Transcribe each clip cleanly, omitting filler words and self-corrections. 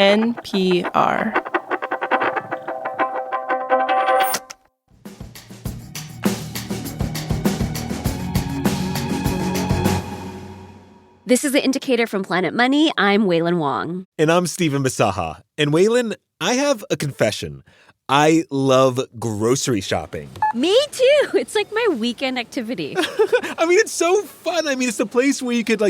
NPR. This is The Indicator from Planet Money. I'm Wailin Wong. And I'm Stephen Masaha. And Wailin, I have a confession. I love grocery shopping. Me too. It's like my weekend activity. I mean, it's so fun. I mean, it's the place where you could,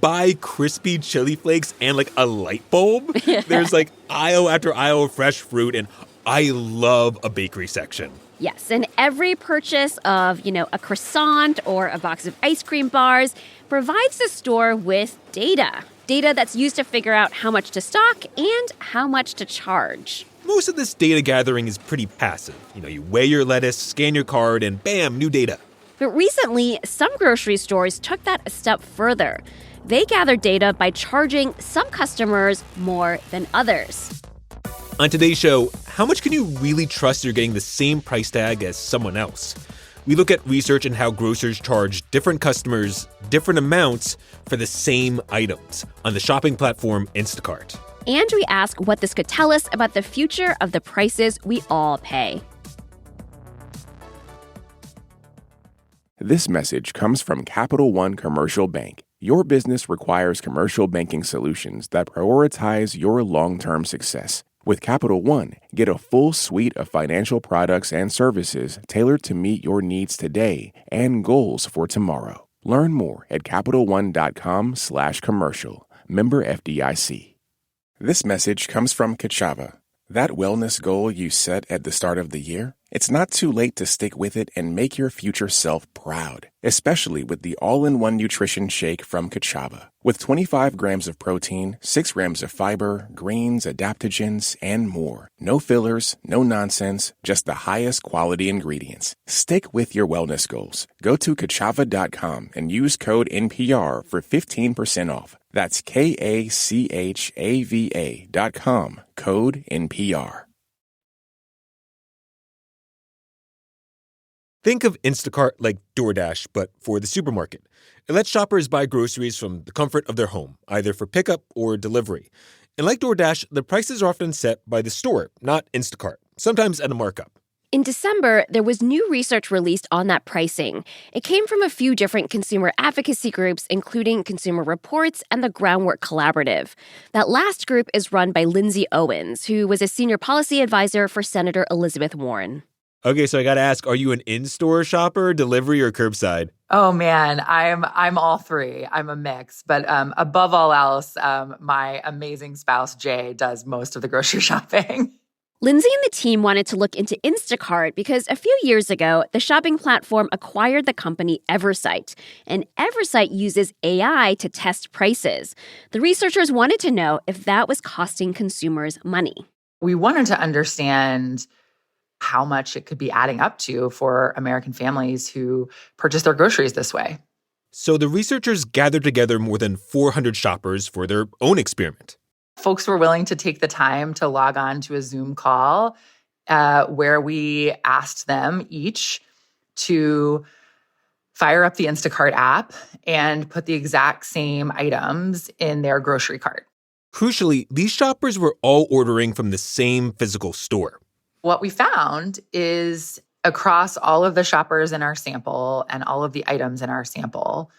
buy crispy chili flakes and, a light bulb. There's, aisle after aisle of fresh fruit, and I love a bakery section. Yes, and every purchase of, a croissant or a box of ice cream bars provides the store with data. Data that's used to figure out how much to stock and how much to charge. Most of this data gathering is pretty passive. You weigh your lettuce, scan your card, and bam, new data. But recently, some grocery stores took that a step further. They gathered data by charging some customers more than others. On today's show, how much can you really trust you're getting the same price tag as someone else? We look at research and how grocers charge different customers different amounts for the same items on the shopping platform Instacart. And we ask what this could tell us about the future of the prices we all pay. This message comes from Capital One Commercial Bank. Your business requires commercial banking solutions that prioritize your long-term success. With Capital One, get a full suite of financial products and services tailored to meet your needs today and goals for tomorrow. Learn more at CapitalOne.com/commercial. Member FDIC. This message comes from Kachava. That wellness goal you set at the start of the year? It's not too late to stick with it and make your future self proud, especially with the all-in-one nutrition shake from Kachava. With 25 grams of protein, 6 grams of fiber, greens, adaptogens, and more. No fillers, no nonsense, just the highest quality ingredients. Stick with your wellness goals. Go to Kachava.com and use code NPR for 15% off. That's KACHAVA.com, code NPR. Think of Instacart like DoorDash, but for the supermarket. It lets shoppers buy groceries from the comfort of their home, either for pickup or delivery. And like DoorDash, the prices are often set by the store, not Instacart, sometimes at a markup. In December, there was new research released on that pricing. It came from a few different consumer advocacy groups, including Consumer Reports and the Groundwork Collaborative. That last group is run by Lindsay Owens, who was a senior policy advisor for Senator Elizabeth Warren. Okay, so I got to ask, are you an in-store shopper, delivery, or curbside? Oh, man, I'm all three. I'm a mix. But above all else, my amazing spouse, Jay, does most of the grocery shopping. Lindsay and the team wanted to look into Instacart because a few years ago, the shopping platform acquired the company Eversight. And Eversight uses AI to test prices. The researchers wanted to know if that was costing consumers money. We wanted to understand how much it could be adding up to for American families who purchase their groceries this way. So the researchers gathered together more than 400 shoppers for their own experiment. Folks were willing to take the time to log on to a Zoom call where we asked them each to fire up the Instacart app and put the exact same items in their grocery cart. Crucially, these shoppers were all ordering from the same physical store. What we found is across all of the shoppers in our sample and all of the items in our sample,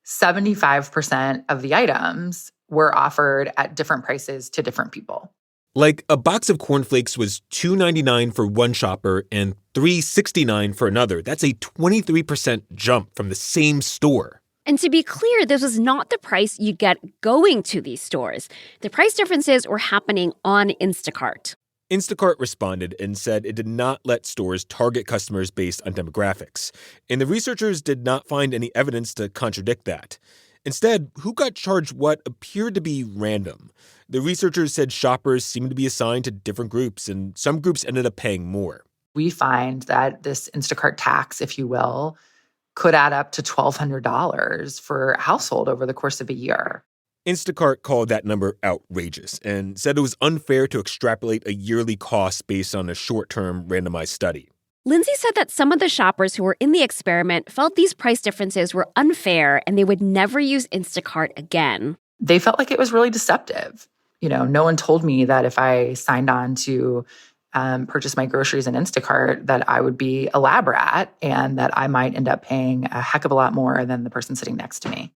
75% of the items were offered at different prices to different people. Like a box of cornflakes was $2.99 for one shopper and $3.69 for another. That's a 23% jump from the same store. And to be clear, this was not the price you get going to these stores. The price differences were happening on Instacart. Instacart responded and said it did not let stores target customers based on demographics. And the researchers did not find any evidence to contradict that. Instead, who got charged what appeared to be random. The researchers said shoppers seemed to be assigned to different groups, and some groups ended up paying more. We find that this Instacart tax, if you will, could add up to $1,200 for a household over the course of a year. Instacart called that number outrageous and said it was unfair to extrapolate a yearly cost based on a short-term randomized study. Lindsay said that some of the shoppers who were in the experiment felt these price differences were unfair and they would never use Instacart again. They felt like it was really deceptive. No one told me that if I signed on to purchase my groceries in Instacart, that I would be a lab rat and that I might end up paying a heck of a lot more than the person sitting next to me.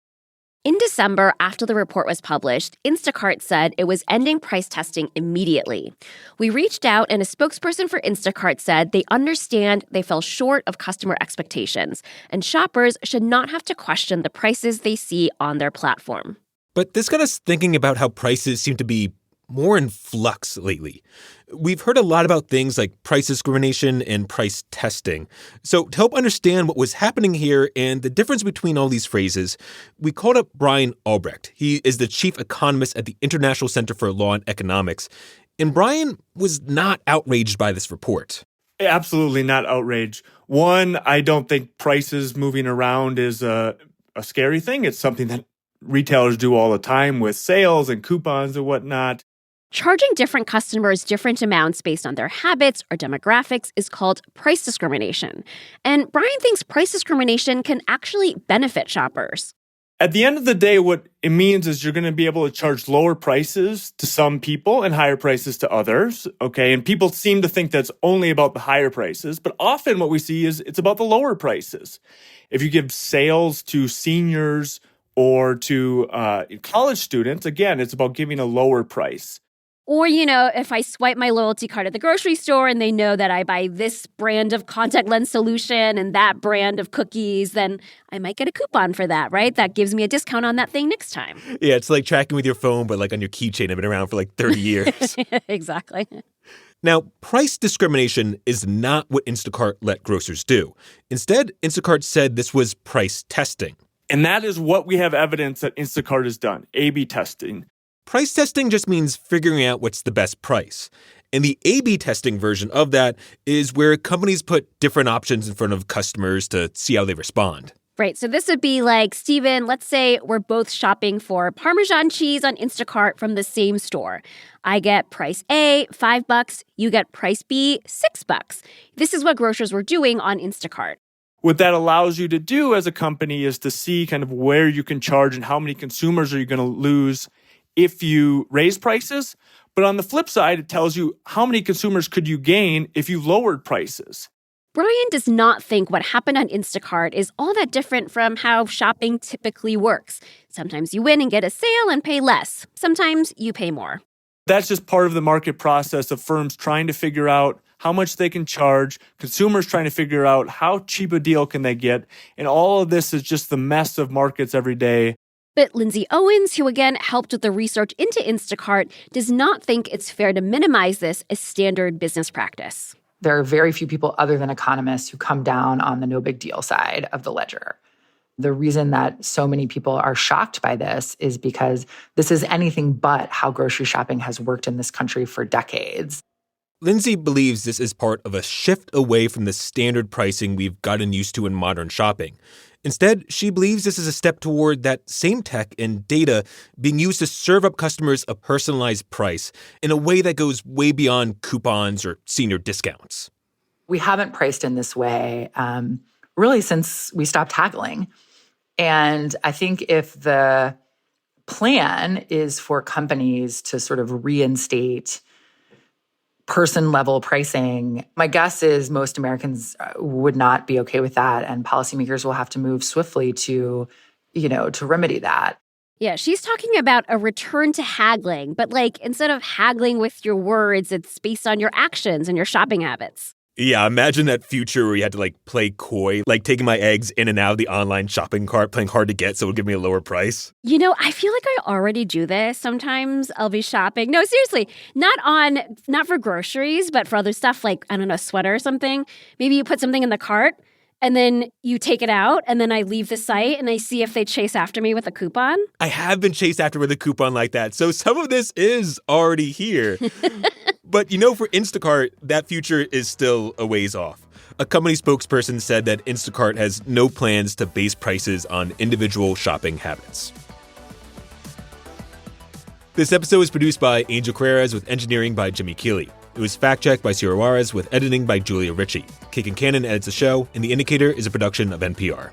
In December, after the report was published, Instacart said it was ending price testing immediately. We reached out, and a spokesperson for Instacart said they understand they fell short of customer expectations, and shoppers should not have to question the prices they see on their platform. But this got us thinking about how prices seem to be more in flux lately. We've heard a lot about things like price discrimination and price testing. So to help understand what was happening here and the difference between all these phrases, we called up Brian Albrecht. He is the chief economist at the International Center for Law and Economics. And Brian was not outraged by this report. Absolutely not outraged. One, I don't think prices moving around is a scary thing. It's something that retailers do all the time with sales and coupons and whatnot. Charging different customers different amounts based on their habits or demographics is called price discrimination. And Brian thinks price discrimination can actually benefit shoppers. At the end of the day, what it means is you're going to be able to charge lower prices to some people and higher prices to others, okay? And people seem to think that's only about the higher prices, but often what we see is it's about the lower prices. If you give sales to seniors or to college students, again, it's about giving a lower price. Or, if I swipe my loyalty card at the grocery store and they know that I buy this brand of contact lens solution and that brand of cookies, then I might get a coupon for that, right? That gives me a discount on that thing next time. Yeah, it's like tracking with your phone, but like on your keychain. I've been around for like 30 years. Exactly. Now, price discrimination is not what Instacart let grocers do. Instead, Instacart said this was price testing. And that is what we have evidence that Instacart has done, A/B testing. Price testing just means figuring out what's the best price. And the A/B testing version of that is where companies put different options in front of customers to see how they respond. Right. So this would be like, Steven, let's say we're both shopping for Parmesan cheese on Instacart from the same store. I get price A, $5. You get price B, $6. This is what grocers were doing on Instacart. What that allows you to do as a company is to see kind of where you can charge and how many consumers are you going to lose if you raise prices. But on the flip side, it tells you how many consumers could you gain if you lowered prices. Brian does not think what happened on Instacart is all that different from how shopping typically works. Sometimes you win and get a sale and pay less. Sometimes you pay more. That's just part of the market process of firms trying to figure out how much they can charge, consumers trying to figure out how cheap a deal can they get. And all of this is just the mess of markets every day. But Lindsay Owens, who again helped with the research into Instacart, does not think it's fair to minimize this as standard business practice. There are very few people other than economists who come down on the no big deal side of the ledger. The reason that so many people are shocked by this is because this is anything but how grocery shopping has worked in this country for decades. Lindsay believes this is part of a shift away from the standard pricing we've gotten used to in modern shopping. Instead, she believes this is a step toward that same tech and data being used to serve up customers a personalized price in a way that goes way beyond coupons or senior discounts. We haven't priced in this way really since we stopped haggling. And I think if the plan is for companies to sort of reinstate person-level pricing, my guess is most Americans would not be okay with that, and policymakers will have to move swiftly to remedy that. Yeah, she's talking about a return to haggling, but instead of haggling with your words, it's based on your actions and your shopping habits. Yeah, imagine that future where you had to play coy, like taking my eggs in and out of the online shopping cart, playing hard to get so it would give me a lower price. I feel like I already do this. Sometimes I'll be shopping. No, seriously, not for groceries, but for other stuff like, I don't know, a sweater or something. Maybe you put something in the cart and then you take it out and then I leave the site and I see if they chase after me with a coupon. I have been chased after with a coupon like that. So some of this is already here. But for Instacart, that future is still a ways off. A company spokesperson said that Instacart has no plans to base prices on individual shopping habits. This episode was produced by Angel Carreras with engineering by Jimmy Keeley. It was fact-checked by Sierra Juarez with editing by Julia Ritchie. Kagan Cannon edits the show, and The Indicator is a production of NPR.